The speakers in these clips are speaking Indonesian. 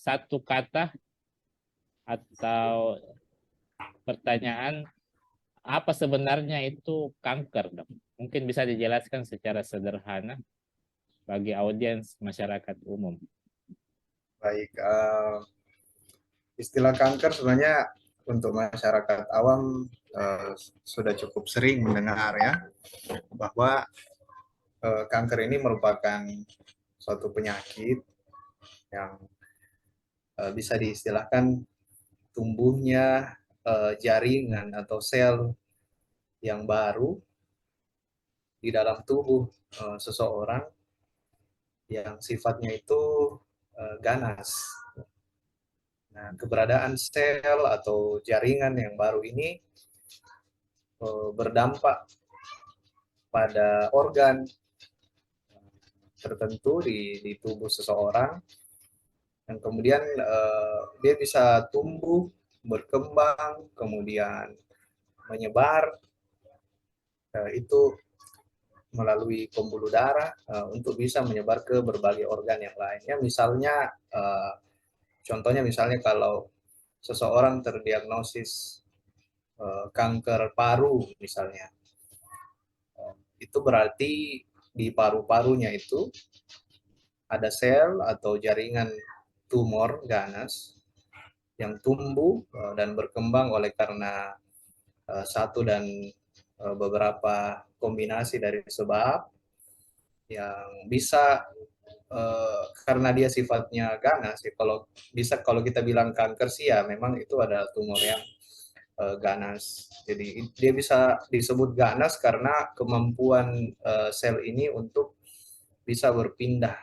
satu kata atau pertanyaan, apa sebenarnya itu kanker, Dok? Mungkin bisa dijelaskan secara sederhana bagi audiens masyarakat umum. Baik, istilah kanker sebenarnya untuk masyarakat awam sudah cukup sering mendengar ya, bahwa kanker ini merupakan suatu penyakit yang bisa diistilahkan tumbuhnya jaringan atau sel yang baru di dalam tubuh seseorang yang sifatnya itu ganas. Nah, keberadaan sel atau jaringan yang baru ini berdampak pada organ tertentu di tubuh seseorang, dan kemudian dia bisa tumbuh, berkembang, kemudian menyebar, itu melalui pembuluh darah untuk bisa menyebar ke berbagai organ yang lainnya. Misalnya, contohnya misalnya kalau seseorang terdiagnosis kanker paru misalnya, itu berarti di paru-parunya itu ada sel atau jaringan tumor ganas yang tumbuh dan berkembang oleh karena satu dan beberapa kombinasi dari sebab yang bisa karena dia sifatnya ganas ya, kalau kita bilang kanker sih ya memang itu ada tumor yang ganas. Jadi dia bisa disebut ganas karena kemampuan sel ini untuk bisa berpindah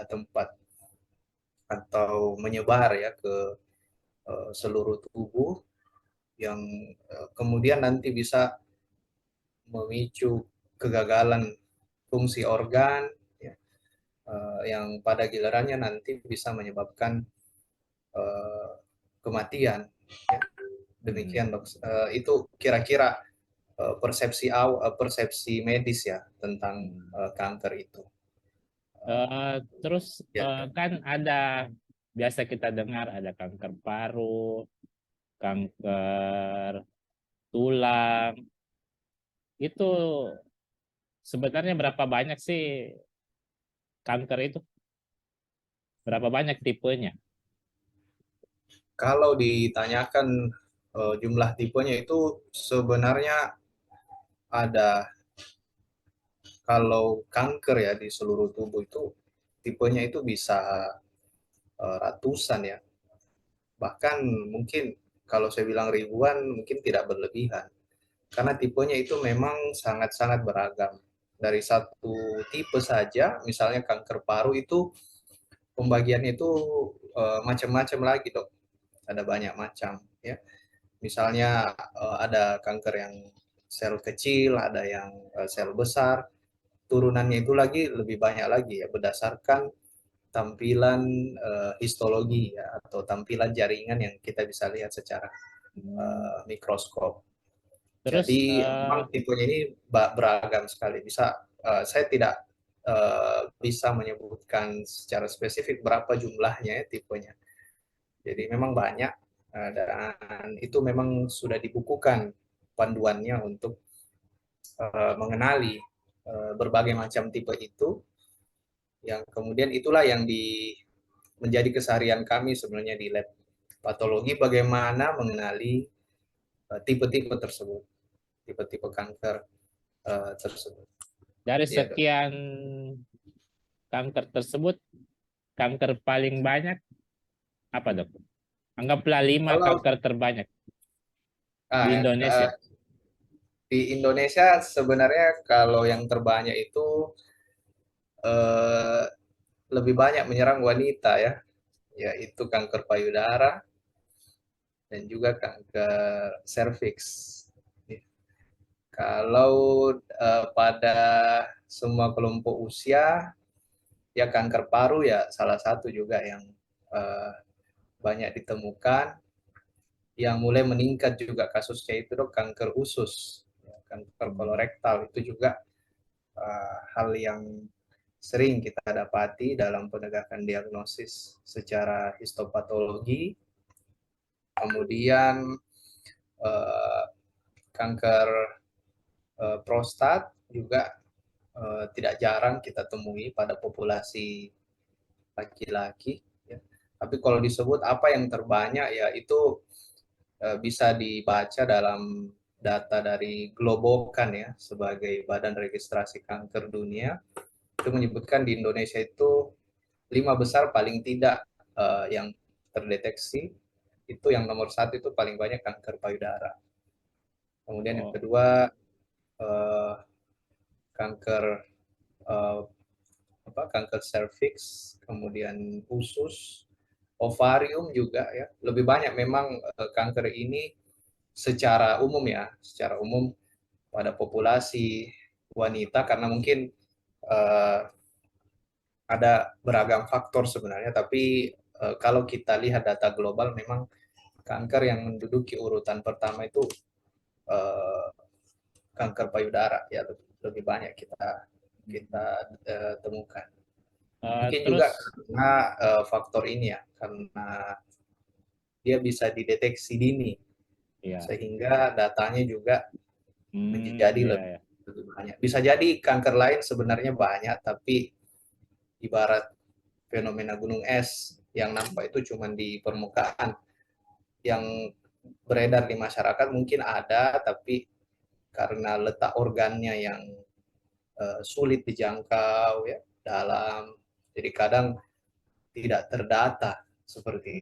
tempat atau menyebar ya ke seluruh tubuh, yang kemudian nanti bisa memicu kegagalan fungsi organ ya, yang pada gilirannya nanti bisa menyebabkan kematian. Ya. Demikian dok. Itu kira-kira persepsi medis ya tentang kanker itu. Terus Ya. kan ada, biasa kita dengar ada kanker paru, kanker tulang. Itu sebenarnya berapa banyak sih kanker itu? Berapa banyak tipenya? Kalau ditanyakan jumlah tipenya itu sebenarnya ada, kalau kanker ya di seluruh tubuh itu tipenya itu bisa ratusan ya. Bahkan mungkin kalau saya bilang ribuan mungkin tidak berlebihan. Karena tipenya itu memang sangat-sangat beragam. Dari satu tipe saja, misalnya kanker paru itu pembagiannya itu macam-macam lagi dok. Ada banyak macam ya. Misalnya ada kanker yang sel kecil, ada yang sel besar. Turunannya itu lagi lebih banyak lagi ya berdasarkan tampilan histologi ya, atau tampilan jaringan yang kita bisa lihat secara mikroskop. Terus Jadi memang tipenya ini beragam sekali. Saya tidak bisa menyebutkan secara spesifik berapa jumlahnya ya tipenya. Jadi memang banyak dan itu memang sudah dibukukan panduannya untuk mengenali berbagai macam tipe itu, yang kemudian itulah yang menjadi keseharian kami sebenarnya di lab patologi, bagaimana mengenali tipe-tipe tersebut, tipe-tipe kanker tersebut. dari Ya, dok. sekian kanker tersebut, kanker paling banyak apa, Dok? Anggaplah 5 Kalau kanker terbanyak di ah, Indonesia. di Indonesia sebenarnya kalau yang terbanyak itu eh, lebih banyak menyerang wanita ya, yaitu kanker payudara dan juga kanker serviks. Kalau pada semua kelompok usia, ya kanker paru ya salah satu juga yang eh, banyak ditemukan. Yang mulai meningkat juga kasusnya itu dok, kanker usus, ya, kanker kolorektal itu juga hal yang sering kita dapati dalam penegakan diagnosis secara histopatologi. Kemudian eh, kanker prostat juga tidak jarang kita temui pada populasi laki-laki. Ya. Tapi kalau disebut apa yang terbanyak, ya itu bisa dibaca dalam data dari Globokan ya, sebagai Badan Registrasi Kanker Dunia. Itu menyebutkan di Indonesia itu 5 besar paling tidak yang terdeteksi. Itu yang nomor 1 itu paling banyak kanker payudara. Kemudian yang Oh, kedua eh, kanker eh, kanker serviks, kemudian usus, ovarium juga ya. Lebih banyak memang kanker ini secara umum pada populasi wanita, karena mungkin eh, ada beragam faktor sebenarnya, tapi kalau kita lihat data global memang kanker yang menduduki urutan pertama itu eh, kanker payudara ya, lebih banyak kita kita temukan. Mungkin juga terus karena faktor ini ya, karena dia bisa dideteksi dini ya, sehingga datanya juga menjadi iya lebih, ya. lebih banyak. Bisa jadi kanker lain sebenarnya banyak, tapi ibarat fenomena gunung es yang nampak itu cuma di permukaan, yang beredar di masyarakat mungkin ada, tapi karena letak organnya yang sulit dijangkau ya dalam, jadi kadang tidak terdata seperti